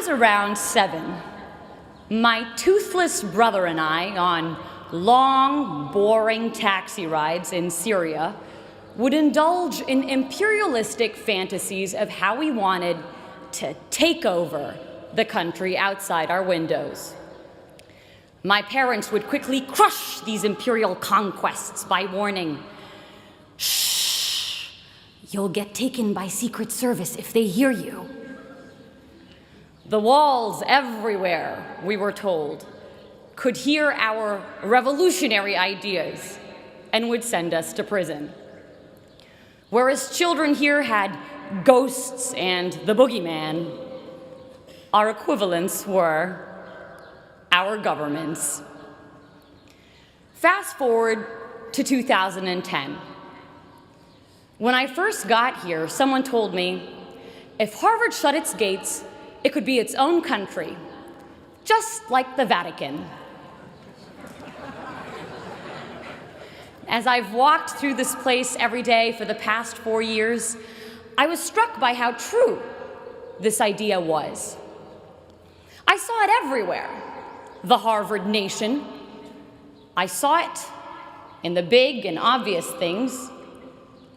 around 7, my toothless brother and I, on long, boring taxi rides in Syria, would indulge in imperialistic fantasies of how we wanted to take over the country outside our windows. My parents would quickly crush these imperial conquests by warning, "Shh, you'll get taken by Secret Service if they hear you." The walls everywhere, we were told, could hear our revolutionary ideas and would send us to prison. Whereas children here had ghosts and the boogeyman, our equivalents were our governments. Fast forward to 2010. When I first got here, someone told me, if Harvard shut its gates, it could be its own country, just like the Vatican. As I've walked through this place every day for the past 4 years, I was struck by how true this idea was. I saw it everywhere. The Harvard nation. I saw it in the big and obvious things.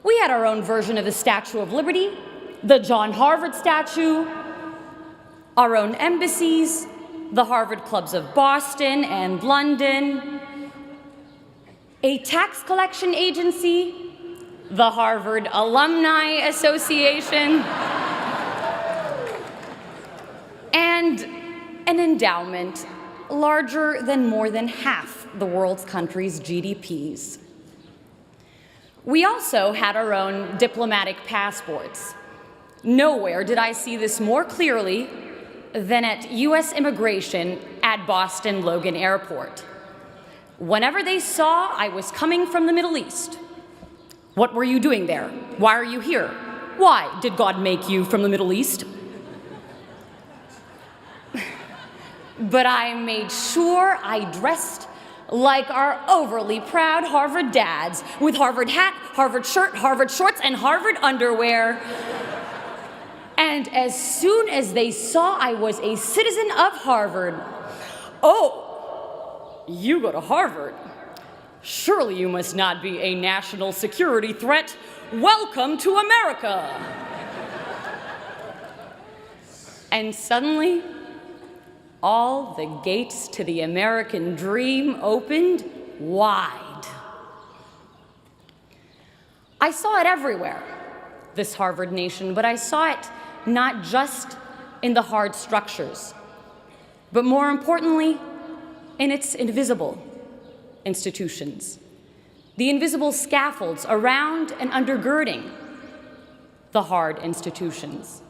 We had our own version of the Statue of Liberty, the John Harvard statue, our own embassies, the Harvard clubs of Boston and London, a tax collection agency, the Harvard Alumni Association, and an endowment larger than more than half the world's countries' GDPs. We also had our own diplomatic passports. Nowhere did I see this more clearly than at US Immigration at Boston Logan Airport. Whenever they saw I was coming from the Middle East, "What were you doing there? Why are you here? Why did God make you from the Middle East?" But I made sure I dressed like our overly proud Harvard dads, with Harvard hat, Harvard shirt, Harvard shorts, and Harvard underwear. And as soon as they saw I was a citizen of Harvard, "Oh, you go to Harvard? Surely you must not be a national security threat. Welcome to America." And suddenly, all the gates to the American dream opened wide. I saw it everywhere, this Harvard nation, but I saw it not just in the hard structures, but more importantly, in its invisible institutions, the invisible scaffolds around and undergirding the hard institutions.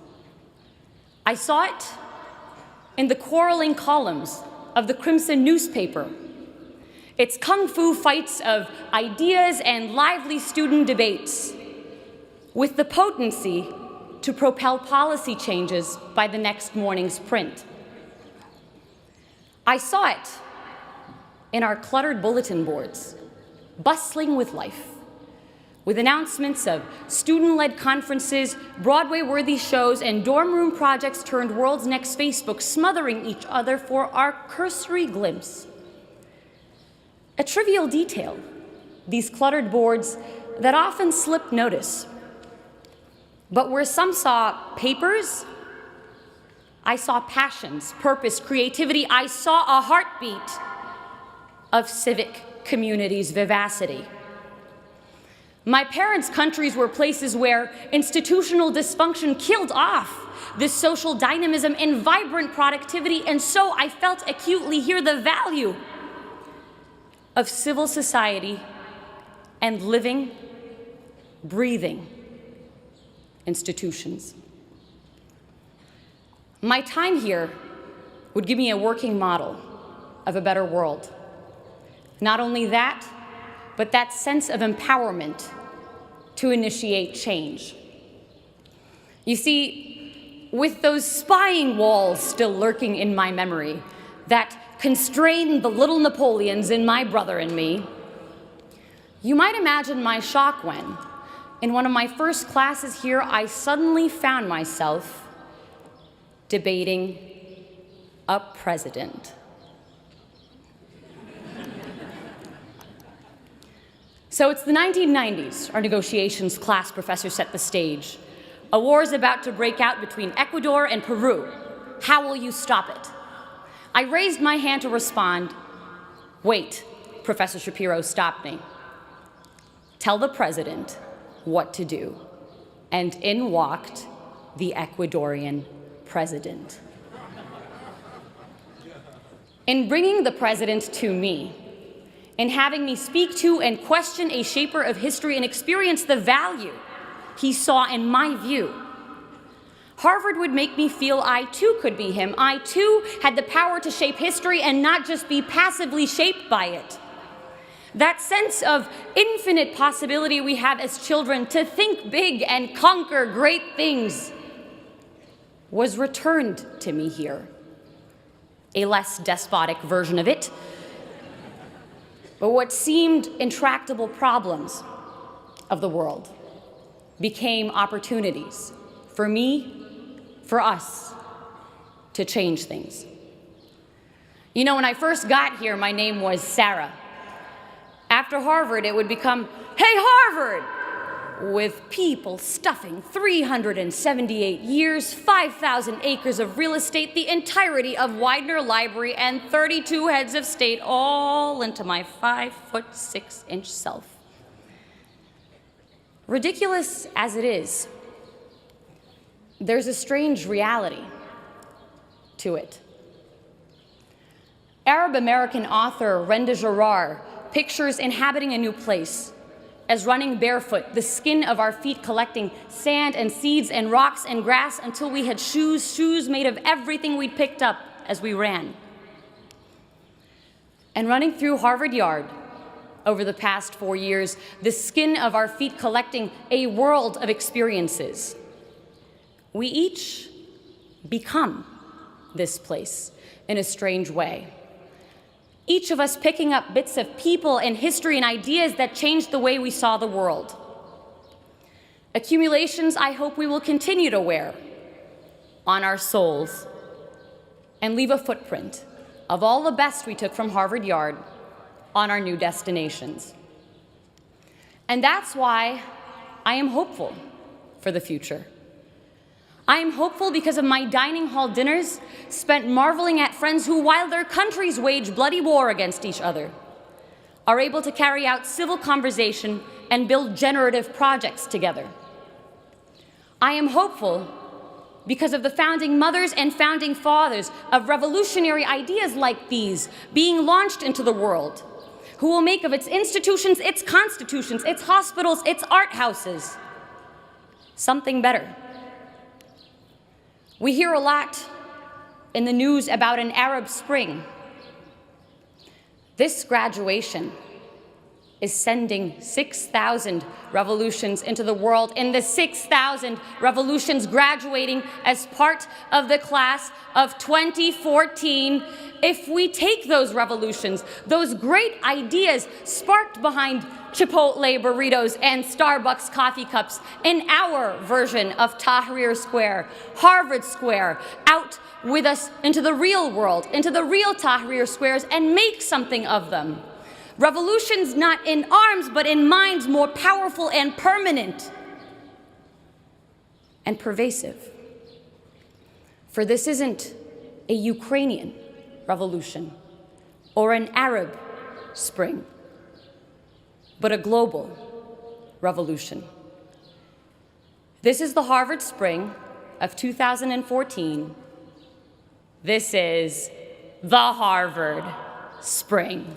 I saw it in the quarreling columns of the Crimson newspaper, its kung fu fights of ideas and lively student debates, with the potency to propel policy changes by the next morning's print. I saw it in our cluttered bulletin boards, bustling with life, with announcements of student-led conferences, Broadway-worthy shows, and dorm room projects turned World's Next Facebook, smothering each other for our cursory glimpse. A trivial detail, these cluttered boards that often slip notice. But where some saw papers, I saw passions, purpose, creativity. I saw a heartbeat of civic community's vivacity. My parents' countries were places where institutional dysfunction killed off this social dynamism and vibrant productivity, and so I felt acutely here the value of civil society and living, breathing institutions. My time here would give me a working model of a better world. Not only that, but that sense of empowerment to initiate change. You see, with those spying walls still lurking in my memory that constrained the little Napoleons in my brother and me, you might imagine my shock when, in one of my first classes here, I suddenly found myself debating a president. So it's the 1990s. Our negotiations class professor set the stage. A war is about to break out between Ecuador and Peru. How will you stop it? I raised my hand to respond. Wait, Professor Shapiro stopped me. Tell the president what to do. And in walked the Ecuadorian president. In bringing the president to me, in having me speak to and question a shaper of history and experience the value he saw in my view, Harvard would make me feel I too could be him. I too had the power to shape history and not just be passively shaped by it. That sense of infinite possibility we have as children to think big and conquer great things was returned to me here. A less despotic version of it. But what seemed intractable problems of the world became opportunities for me, for us, to change things. You know, when I first got here, my name was Sarah. After Harvard, it would become, hey, Harvard! With people stuffing 378 years, 5,000 acres of real estate, the entirety of Widener Library, and 32 heads of state all into my 5'6" self. Ridiculous as it is, there's a strange reality to it. Arab-American author Renda Jarrar pictures inhabiting a new place as running barefoot, the skin of our feet collecting sand and seeds and rocks and grass until we had shoes made of everything we'd picked up as we ran. And running through Harvard Yard over the past 4 years, the skin of our feet collecting a world of experiences. We each become this place in a strange way. Each of us picking up bits of people and history and ideas that changed the way we saw the world. Accumulations I hope we will continue to wear on our souls and leave a footprint of all the best we took from Harvard Yard on our new destinations. And that's why I am hopeful for the future. I am hopeful because of my dining hall dinners spent marveling at friends who, while their countries wage bloody war against each other, are able to carry out civil conversation and build generative projects together. I am hopeful because of the founding mothers and founding fathers of revolutionary ideas like these being launched into the world, who will make of its institutions, its constitutions, its hospitals, its art houses, something better. We hear a lot in the news about an Arab Spring. This graduation is sending 6,000 revolutions into the world, and the 6,000 revolutions graduating as part of the class of 2014. If we take those revolutions, those great ideas sparked behind Chipotle burritos and Starbucks coffee cups in our version of Tahrir Square, Harvard Square, out with us into the real world, into the real Tahrir Squares, and make something of them. Revolutions not in arms, but in minds more powerful and permanent and pervasive. For this isn't a Ukrainian revolution or an Arab Spring, but a global revolution. This is the Harvard Spring of 2014. This is the Harvard Spring.